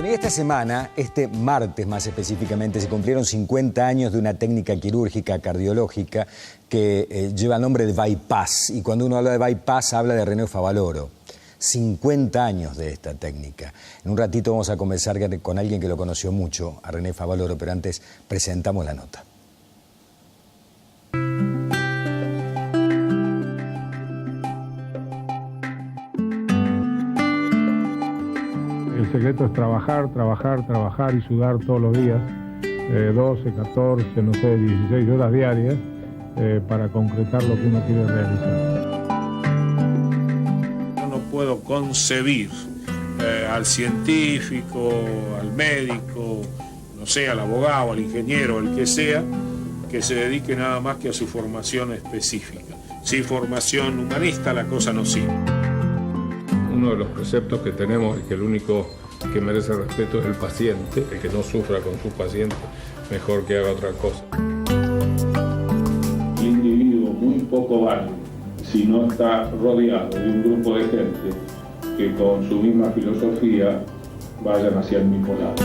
Y esta semana, este martes más específicamente, se cumplieron 50 años de una técnica quirúrgica cardiológica que lleva el nombre de bypass. Y cuando uno habla de bypass, habla de René Favaloro. 50 años de esta técnica. En un ratito vamos a conversar con alguien que lo conoció mucho, a René Favaloro, pero antes presentamos la nota. El secreto es trabajar, trabajar, trabajar y sudar todos los días, 12, 14, no sé, 16 horas diarias, para concretar lo que uno quiere realizar. Yo no puedo concebir al científico, al médico, no sé, al abogado, al ingeniero, el que sea, que se dedique nada más que a su formación específica. Sin formación humanista la cosa no sirve. Uno de los preceptos que tenemos es que el único que merece respeto es el paciente, el que no sufra con su paciente, mejor que haga otra cosa. El individuo muy poco vale si no está rodeado de un grupo de gente que con su misma filosofía vayan hacia el mismo lado.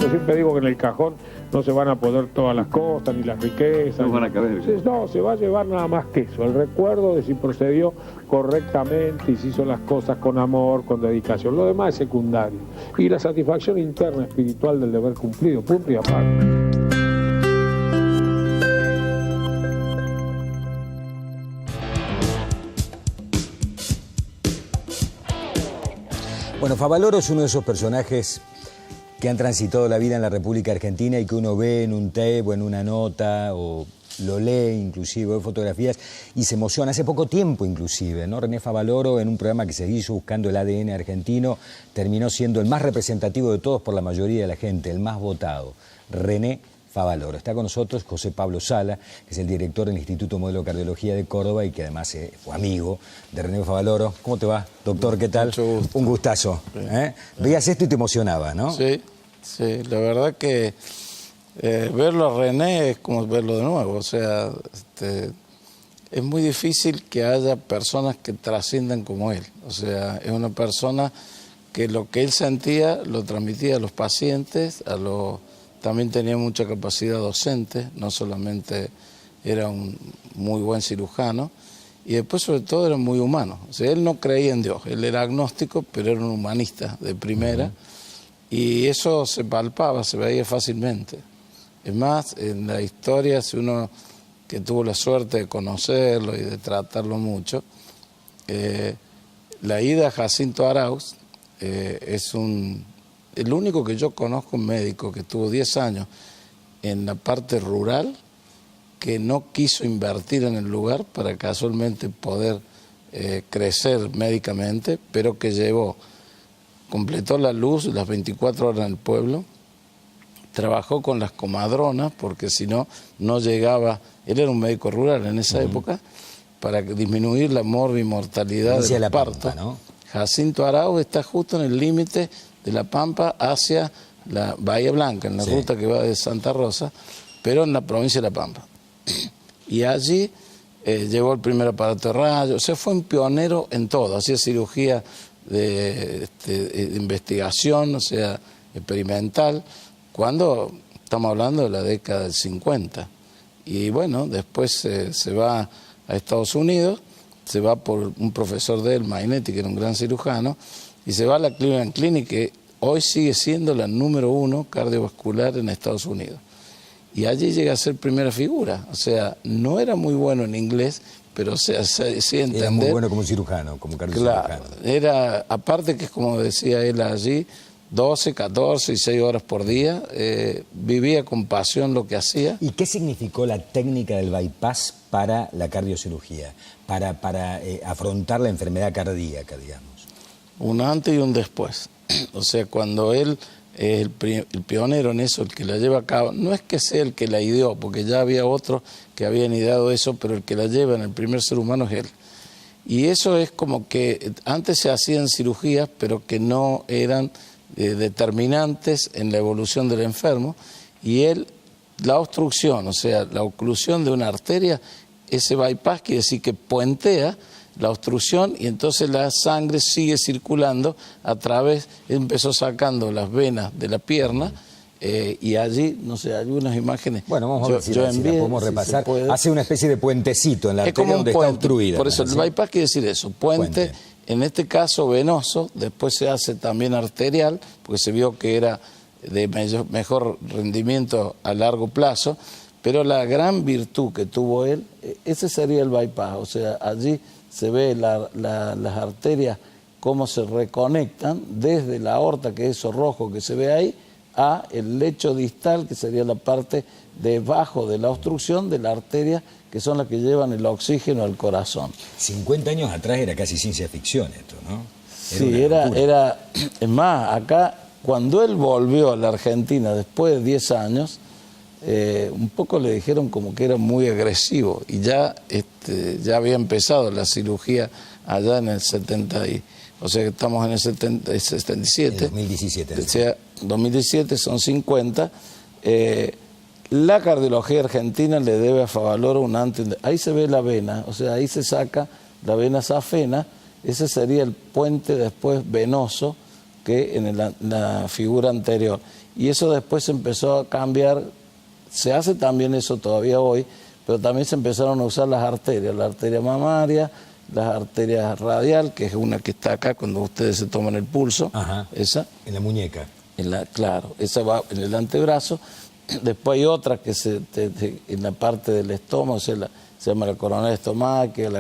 Yo siempre digo que en el cajón no se van a poner todas las cosas, ni las riquezas. No van a caber. No, se va a llevar nada más que eso, el recuerdo de si procedió correctamente y si hizo las cosas con amor, con dedicación. Lo demás es secundario. Y la satisfacción interna espiritual del deber cumplido, punto y aparte. Bueno, Favaloro es uno de esos personajes que han transitado la vida en la República Argentina y que uno ve en un tape o en una nota o lo lee inclusive, ve fotografías y se emociona. Hace poco tiempo inclusive, ¿no? René Favaloro, en un programa que se hizo buscando el ADN argentino, terminó siendo el más representativo de todos por la mayoría de la gente, el más votado. René Favaloro. Está con nosotros José Pablo Sala, que es el director del Instituto Modelo de Cardiología de Córdoba y que además fue amigo de René Favaloro. ¿Cómo te va, doctor? ¿Qué tal? Mucho gusto. Un gustazo. Veías esto y te emocionaba, ¿no? Sí, sí, la verdad que verlo a René es como verlo de nuevo. O sea, es muy difícil que haya personas que trasciendan como él. O sea, es una persona que lo que él sentía lo transmitía a los pacientes, también tenía mucha capacidad docente, no solamente era un muy buen cirujano, y después sobre todo era muy humano. O sea, él no creía en Dios, él era agnóstico, pero era un humanista de primera, y eso se palpaba, se veía fácilmente. Es más, en la historia, si uno que tuvo la suerte de conocerlo y de tratarlo mucho, la ida a Jacinto Arauz es el único que yo conozco médico que estuvo 10 años en la parte rural que no quiso invertir en el lugar para casualmente poder crecer médicamente, pero que completó la luz las 24 horas en el pueblo, trabajó con las comadronas porque si no, no llegaba, él era un médico rural en esa época, para disminuir la mortalidad del parto. ¿No? Jacinto Arauz está justo en el límite de La Pampa hacia la Bahía Blanca, en la ruta que va de Santa Rosa, pero en la provincia de La Pampa. Y allí llevó el primer aparato de rayos, o sea, fue un pionero en todo, hacía cirugía de investigación, o sea, experimental, cuando estamos hablando de la década del 50. Y bueno, después se va a Estados Unidos, se va por un profesor de él, Mainetti, que era un gran cirujano, y se va a la Cleveland Clinic, que hoy sigue siendo la número 1 cardiovascular en Estados Unidos. Y allí llega a ser primera figura. O sea, no era muy bueno en inglés, pero sí entender. Era muy bueno como cirujano, como cardiocirujano. Claro, era, aparte que es como decía él allí, 12, 14 y 6 horas por día, vivía con pasión lo que hacía. ¿Y qué significó la técnica del bypass para la cardiocirugía, para afrontar la enfermedad cardíaca, digamos? Un antes y un después. O sea, cuando él es el pionero en eso, el que la lleva a cabo, no es que sea el que la ideó, porque ya había otros que habían ideado eso, pero el que la lleva en el primer ser humano es él. Y eso es como que antes se hacían cirugías, pero que no eran determinantes en la evolución del enfermo, y la obstrucción, o sea, la oclusión de una arteria, ese bypass quiere decir que puentea la obstrucción y entonces la sangre sigue circulando a través, empezó sacando las venas de la pierna y allí, no sé, algunas imágenes. Bueno, vamos a ver si la podemos repasar. Hace una especie de puentecito en la arteria donde está obstruida. Por eso el bypass quiere decir eso, puente, en este caso venoso, después se hace también arterial, porque se vio que era de mejor rendimiento a largo plazo, pero la gran virtud que tuvo él, ese sería el bypass, o sea, allí se ve las arterias cómo se reconectan desde la aorta, que es eso rojo que se ve ahí, a el lecho distal, que sería la parte debajo de la obstrucción de la arteria, que son las que llevan el oxígeno al corazón. 50 años atrás era casi ciencia ficción esto, ¿no? Sí, era, es más, acá, cuando él volvió a la Argentina después de 10 años, un poco le dijeron como que era muy agresivo y ya había empezado la cirugía allá en el 70, o sea que estamos en el 77. En 2017. O sea, 2017 son 50. La cardiología argentina le debe a Favaloro un antes. Ahí se ve la vena, o sea, ahí se saca la vena safena, ese sería el puente después venoso que en la figura anterior. Y eso después se empezó a cambiar. Se hace también eso todavía hoy, pero también se empezaron a usar las arterias, la arteria mamaria, las arterias radial, que es una que está acá cuando ustedes se toman el pulso. Ajá. Esa. En la muñeca. Claro, esa va en el antebrazo. Después hay otra que en la parte del estómago, se llama la coronaria estomáquica,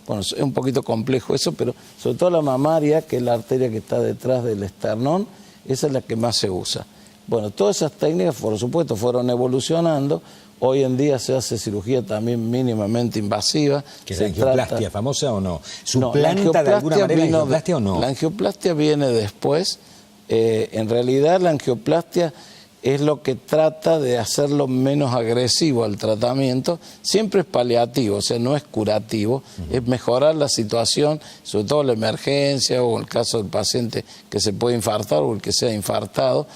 bueno, es un poquito complejo eso, pero sobre todo la mamaria, que es la arteria que está detrás del esternón, esa es la que más se usa. Bueno, todas esas técnicas, por supuesto, fueron evolucionando. Hoy en día se hace cirugía también mínimamente invasiva. ¿Que es la angioplastia famosa o no? ¿Suplanta de alguna manera la angioplastia o no? La angioplastia viene después. En realidad la angioplastia es lo que trata de hacerlo menos agresivo al tratamiento. Siempre es paliativo, o sea, no es curativo. Es mejorar la situación, sobre todo la emergencia o el caso del paciente que se puede infartar o el que sea infartado.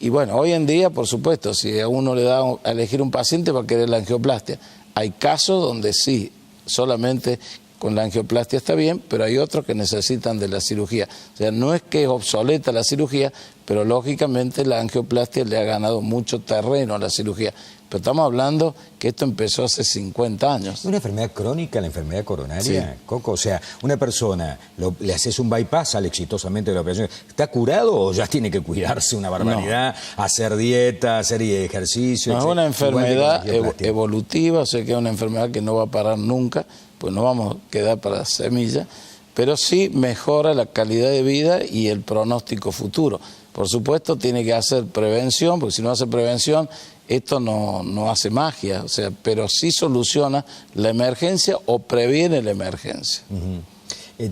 Y bueno, hoy en día, por supuesto, si a uno le da a elegir un paciente va a querer la angioplastia. Hay casos donde sí, solamente con la angioplastia está bien, pero hay otros que necesitan de la cirugía. O sea, no es que es obsoleta la cirugía, pero lógicamente la angioplastia le ha ganado mucho terreno a la cirugía. Pero estamos hablando que esto empezó hace 50 años. ¿Es una enfermedad crónica la enfermedad coronaria, sí. Coco? O sea, una persona, le haces un bypass, sale exitosamente de la operación. ¿Está curado o ya tiene que cuidarse una barbaridad, hacer dieta, hacer ejercicio? No, es una enfermedad evolutiva, o sea que es una enfermedad que no va a parar nunca, pues no vamos a quedar para semilla, pero sí mejora la calidad de vida y el pronóstico futuro. Por supuesto tiene que hacer prevención, porque si no hace prevención, esto no hace magia, o sea, pero sí soluciona la emergencia o previene la emergencia.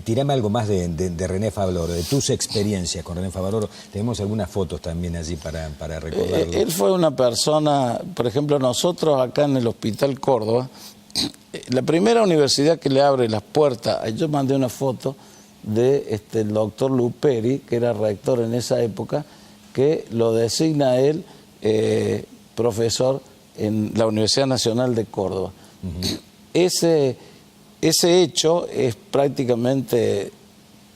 Tírame algo más de René Favaloro, de tus experiencias con René Favaloro. Tenemos algunas fotos también allí para recordarlo. Él fue una persona, por ejemplo, nosotros acá en el Hospital Córdoba, la primera universidad que le abre las puertas, yo mandé una foto de el doctor Luperi, que era rector en esa época, que lo designa él profesor en la Universidad Nacional de Córdoba. Ese hecho es prácticamente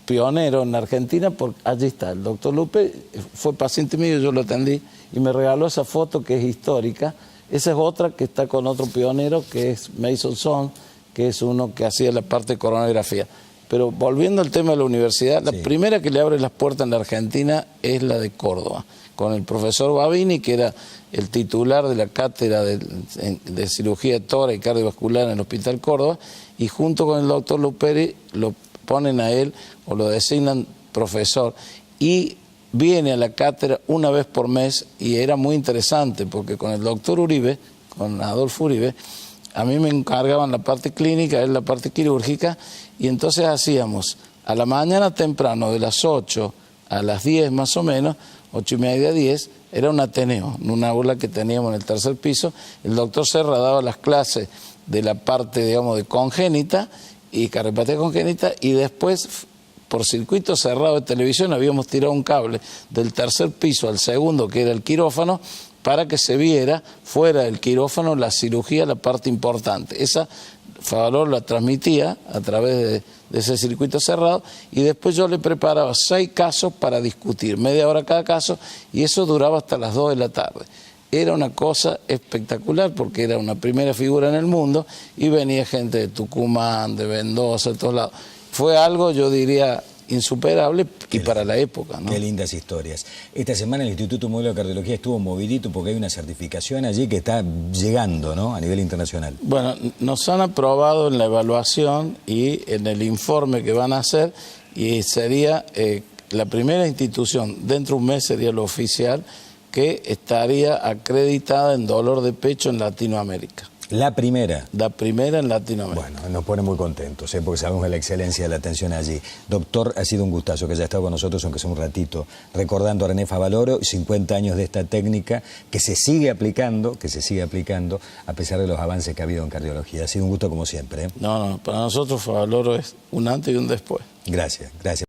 pionero en Argentina, porque allí está, el doctor Luperi fue paciente mío, yo lo atendí, y me regaló esa foto que es histórica. Esa es otra que está con otro pionero, que es Mason Song, que es uno que hacía la parte de coronografía. Pero volviendo al tema de la universidad, la primera que le abre las puertas en la Argentina es la de Córdoba, con el profesor Babini, que era el titular de la cátedra de cirugía de tórax y cardiovascular en el Hospital Córdoba, y junto con el doctor Luperi lo ponen a él o lo designan profesor, y viene a la cátedra una vez por mes, y era muy interesante porque con el doctor Uribe, con Adolfo Uribe, a mí me encargaban la parte clínica, él la parte quirúrgica, y entonces hacíamos a la mañana temprano, de las 8 a las 10 más o menos, 8:30, 10, era un ateneo, en una aula que teníamos en el tercer piso. El doctor Serra daba las clases de la parte, digamos, de congénita y cardiopatía congénita, y después, por circuito cerrado de televisión, habíamos tirado un cable del tercer piso al segundo, que era el quirófano, para que se viera fuera del quirófano la cirugía, la parte importante. Esa Favaloro la transmitía a través de ese circuito cerrado y después yo le preparaba 6 casos para discutir, media hora cada caso, y eso duraba hasta las 2 de la tarde. Era una cosa espectacular porque era una primera figura en el mundo y venía gente de Tucumán, de Mendoza, de todos lados. Fue algo, yo diría, insuperable y para la época, ¿no? Qué lindas historias. Esta semana el Instituto Modelo de Cardiología estuvo movidito porque hay una certificación allí que está llegando, ¿no?, a nivel internacional. Bueno, nos han aprobado en la evaluación y en el informe que van a hacer, y sería la primera institución, dentro de un mes sería lo oficial, que estaría acreditada en dolor de pecho en Latinoamérica. La primera. La primera en Latinoamérica. Bueno, nos pone muy contentos, porque sabemos de la excelencia de la atención allí. Doctor, ha sido un gustazo que haya estado con nosotros, aunque sea un ratito, recordando a René Favaloro, 50 años de esta técnica que se sigue aplicando, a pesar de los avances que ha habido en cardiología. Ha sido un gusto como siempre, ¿eh? No, para nosotros Favaloro es un antes y un después. Gracias, gracias.